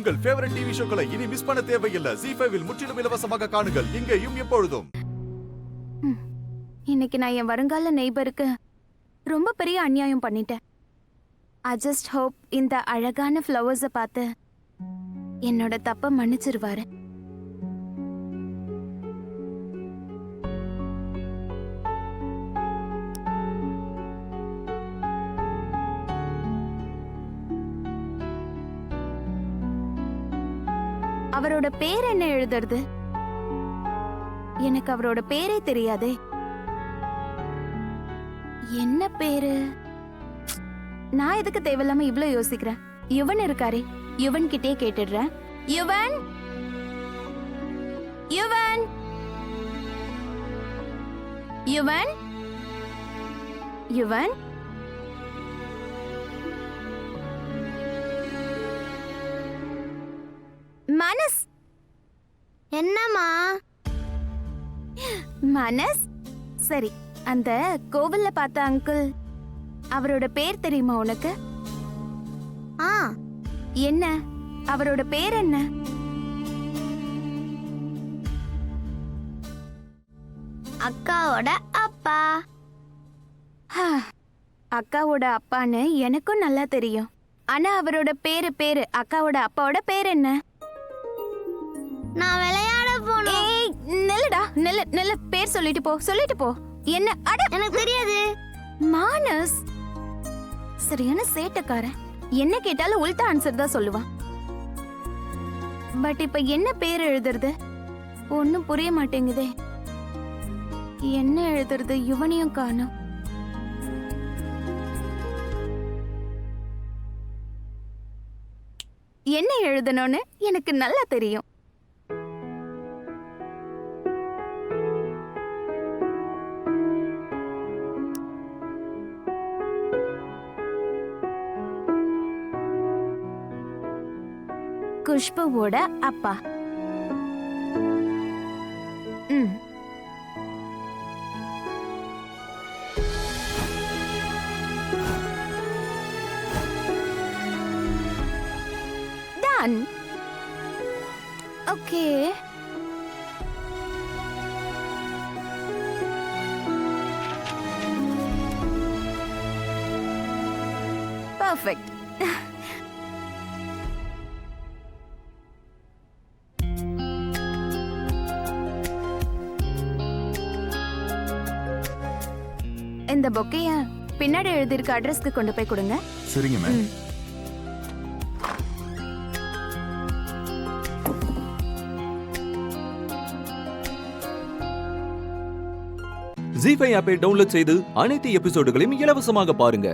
உங்கள் favourite TV ஷோக்களை இனி miss பண்ண தேவையில்லை. ZEE5 இல் முற்றிலும் இலவசமாக காணுங்கள், இங்கேயும் எப்பொழுதும். இன்னைக்கு நான் என் வருங்கால நெய்பருக்கு ரொம்ப பெரிய அநியாயம் பண்ணிட்டேன். ஐ ஜஸ்ட் ஹோப் இந்த அழகான ஃப்ளவர்ஸை பார்த்து என்னோட தப்ப மன்னிச்சிருவாரு. அவரோட பேர் என்ன எழுதுறது? எனக்கு அவரோட பேரே தெரியாதே. என்ன பேரு? நான் எதுக்கு தேவையில்லாம இவ்ளோ யோசிக்கிறேன்? யுவன் இருக்காரே, யுவன் கிட்டே கேட்டுடுறேன். யுவன், யுவன், யுவன், யுவன். மனஸ். என்னம்மா? மனஸ், சரி, அந்த கோவில்ல பார்த்த அங்கிள், அவரோட பேர் தெரியுமா உனக்கு? ஆ, என்ன அவரோட பேர் என்ன? அக்காவோட அப்பா. அக்காவோட அப்பான்னு எனக்கும் நல்லா தெரியும். ஆனா அவரோட பேரு அக்காவோட அப்பாவோட பேர் என்ன? நான் விளையாட போனோம். ஏய், நில்லுடா, நில்லு, பேர் சொல்லிட்டு போ. என்ன? அட, எனக்கு தெரியாது. மானஸ் சரியான சேட்டக்காரன். என்ன கேட்டாலும் உல்டா ஆன்சர் தான் சொல்லுவான். பட் இப்ப என்ன பேர் எழுதுறது? ஒன்னும் புரிய மாட்டேங்குதே. என்ன எழுதுறது? யுவனையும் காணோம். என்ன எழுதணும்னு எனக்கு நல்லா தெரியும். குஷ்புவோட அப்பா. டன். ஓகே. பர்ஃபெக்ட். இந்த பொக்கைய பின்னாடி எழுதிருக்க அட்ரஸ்க்கு கொண்டு போய் கொடுங்க. சரிங்க மேம். ZEE5 ஆப்பை டவுன்லோட் செய்து அனைத்து எபிசோடுகளையும் இலவசமாக பாருங்க.